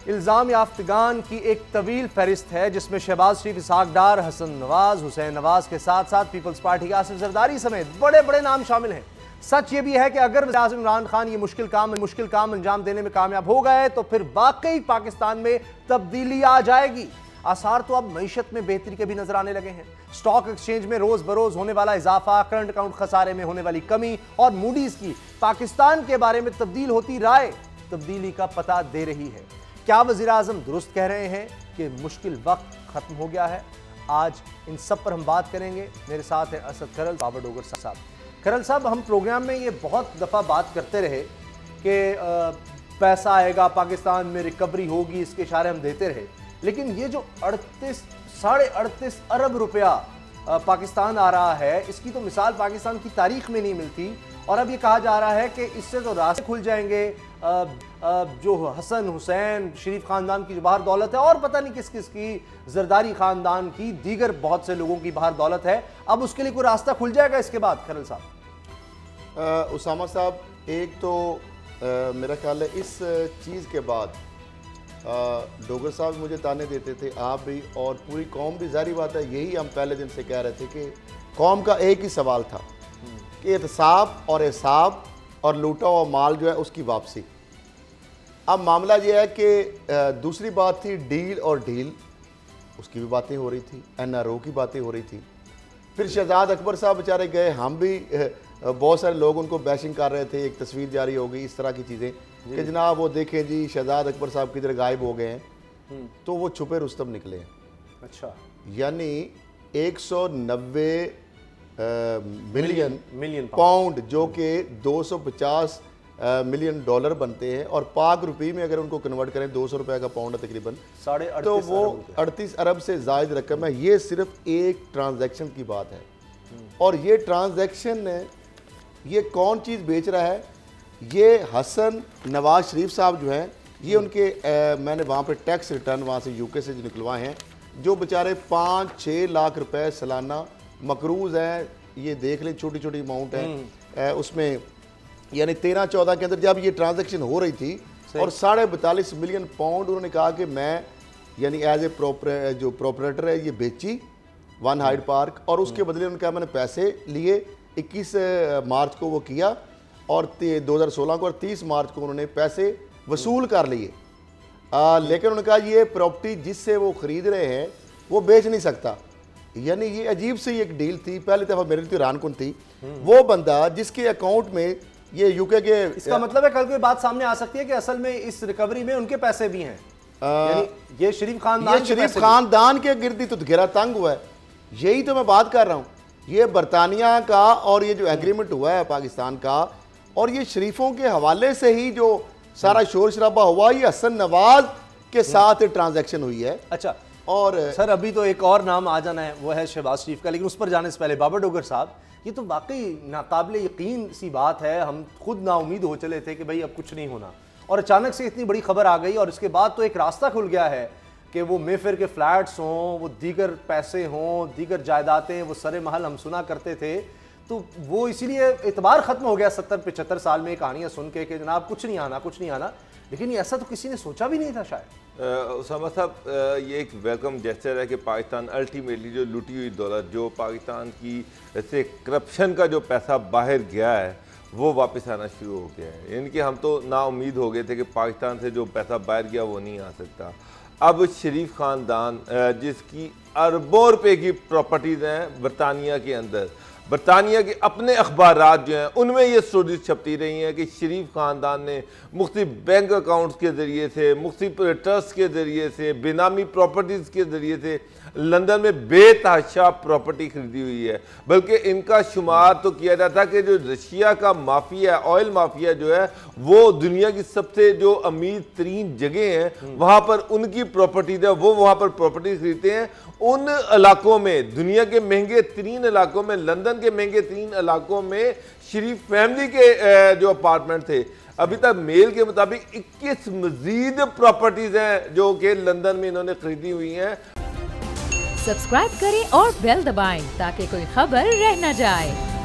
इल्जाम याफ्तगान की एक तवील फहरिस्त है जिसमें शहबाज शरीफ, इसहाक डार, हसन नवाज, हुसैन नवाज के साथ साथ पीपल्स पार्टी के आसिफ जरदारी समेत बड़े बड़े नाम शामिल हैं। सच ये भी है कि अगर वज़ीर आज़म इमरान खान ये मुश्किल काम अंजाम देने में कामयाब हो गए तो फिर वाकई पाकिस्तान में तब्दीली आ जाएगी। आसार तो अब मईशत में बेहतरी के भी नजर आने लगे हैं। स्टॉक एक्सचेंज में रोज बरोज होने वाला इजाफा, करंट अकाउंट खसारे में होने वाली कमी और मूडीज की पाकिस्तान के बारे में तब्दील होती राय तब्दीली का पता दे रही है। क्या वज़ीर आज़म दुरुस्त कह रहे हैं कि मुश्किल वक्त खत्म हो गया है? आज इन सब पर हम बात करेंगे। मेरे साथ हैं असद खरल, बाबर डोगर साहब। खरल साहब, हम प्रोग्राम में ये बहुत दफ़ा बात करते रहे कि पैसा आएगा, पाकिस्तान में रिकवरी होगी, इसके इशारे हम देते रहे, लेकिन ये जो 38.5 अरब रुपया पाकिस्तान आ रहा है, इसकी तो मिसाल पाकिस्तान की तारीख में नहीं मिलती। और अब ये कहा जा रहा है कि इससे तो रास्ते खुल जाएंगे। जो हसन, हुसैन, शरीफ खानदान की जो बाहर दौलत है और पता नहीं किस किस की, जरदारी खानदान की, दीगर बहुत से लोगों की बाहर दौलत है, अब उसके लिए कोई रास्ता खुल जाएगा इसके बाद? खरल साहब। उसामा साहब, एक तो मेरा ख्याल है इस चीज़ के बाद डोगर साहब मुझे ताने देते थे, आप भी और पूरी कौम भी। जारी बात है, यही हम पहले दिन से कह रहे थे कि कौम का एक ही सवाल था कि एहतसाब और एहसाब और लूटा हुआ माल जो है उसकी वापसी। अब मामला यह है कि दूसरी बात थी डील और ढील, उसकी भी बातें हो रही थी, NRO की बातें हो रही थी। फिर शहजाद अकबर साहब बेचारे गए, हम भी बहुत सारे लोग उनको बैशिंग कर रहे थे, एक तस्वीर जारी हो गई, इस तरह की चीज़ें कि जनाब वो देखें जी शहजाद अकबर साहब किधर गायब हो गए हैं, तो वो छुपे रुस्तम निकले हैं। अच्छा, यानी 190 मिलियन पाउंड जो कि 250 मिलियन डॉलर बनते हैं, और पाक रुपये में अगर उनको कन्वर्ट करें 200 रुपये का पाउंड है तकरीबन, तो वो 38 अरब से ज़ायद रकम है। ये सिर्फ एक ट्रांजैक्शन की बात है। और ये ट्रांजैक्शन ये कौन चीज़ बेच रहा है? ये हसन नवाज शरीफ साहब जो हैं, ये उनके मैंने वहाँ पे टैक्स रिटर्न वहाँ से UK से जो निकलवाए हैं, जो बेचारे 5-6 लाख रुपए सालाना मकरूज़ हैं। ये देख लें, छोटी छोटी अमाउंट है उसमें। यानी 13-14 के अंदर जब ये ट्रांजैक्शन हो रही थी और 42.5 मिलियन पाउंड उन्होंने कहा कि मैं यानी एज ए जो प्रोपरेटर है ये बेची वन हाइड पार्क, और उसके बदले उन्होंने कहा मैंने पैसे लिए। 21 मार्च को वो किया और 2016 को, और 30 मार्च को उन्होंने पैसे वसूल कर लिए। लेकिन उन्होंने कहा ये प्रॉपर्टी जिससे वो ख़रीद रहे हैं वो बेच नहीं सकता। यानी ये अजीब सी एक डील थी। पहली दफ़ा मेरे लिए हैरानकुन थी। वो बंदा जिसके अकाउंट में ये UK के, इसका मतलब है कल कोई बात सामने आ सकती है कि असल में इस रिकवरी में उनके पैसे भी हैं। ये शरीफ खानदान के गिर्दी तो घेरा तंग हुआ है। यही तो मैं बात कर रहा हूँ। ये बरतानिया का और ये जो एग्रीमेंट हुआ है पाकिस्तान का, और ये शरीफों के हवाले से ही जो सारा शोर शराबा हुआ, ये हसन नवाज के साथ ट्रांजैक्शन हुई है। अच्छा, और सर अभी तो एक और नाम आ जाना है, वो है शहबाज शरीफ का, लेकिन उस पर जाने से पहले बाबर डोगर साहब, ये तो वाकई नाकाबिले यकीन सी बात है। हम खुद नाउमीद हो चले थे कि भाई अब कुछ नहीं होना, और अचानक से इतनी बड़ी खबर आ गई, और इसके बाद तो एक रास्ता खुल गया है कि वो मेफेयर के फ्लैट्स हों, वो दीगर पैसे हों, दीगर जायदादें, वो सरे महल हम सुना करते थे। तो वो इसीलिए एतबार ख़त्म हो गया 70-75 साल में कहानियाँ सुन के कि जनाब कुछ नहीं आना, कुछ नहीं आना। लेकिन ये ऐसा तो किसी ने सोचा भी नहीं था शायद। उसामा साहब, ये एक वेलकम जेस्चर है कि पाकिस्तान अल्टीमेटली जो लूटी हुई दौलत, जो पाकिस्तान की से करप्शन का जो पैसा बाहर गया है, वो वापस आना शुरू हो गया है। यानी कि हम तो नाउम्मीद हो गए थे कि पाकिस्तान से जो पैसा बाहर गया वो नहीं आ सकता। अब शरीफ ख़ानदान जिसकी अरबों रुपए की प्रॉपर्टीज़ हैं बरतानिया के अंदर, बरतानिया के अपने अखबारात जो हैं उनमें ये स्टोरीज छपती रही हैं कि शरीफ ख़ानदान ने मुख्तलिफ बैंक अकाउंट्स के ज़रिए से, मुख्तलिफ ट्रस्ट के ज़रिए से, बेनामी प्रॉपर्टीज़ के ज़रिए से लंदन में बेतहाशा प्रॉपर्टी खरीदी हुई है। बल्कि इनका शुमार तो किया जाता है कि जो रशिया का माफिया, ऑयल माफिया जो है, वो दुनिया की सबसे जो अमीर तरीन जगह हैं वहाँ पर उनकी प्रॉपर्टीज है, वो वहाँ पर प्रॉपर्टी खरीदते हैं। उन इलाकों में, दुनिया के महंगे तरीन इलाकों में, लंदन के महंगे तरीन इलाकों में शरीफ फैमिली के जो अपार्टमेंट थे, अभी तक मेल के मुताबिक 21 मजीद प्रॉपर्टीज हैं जो कि लंदन में इन्होंने खरीदी हुई हैं। सब्सक्राइब करें और बेल दबाएं ताकि कोई खबर रह न जाए।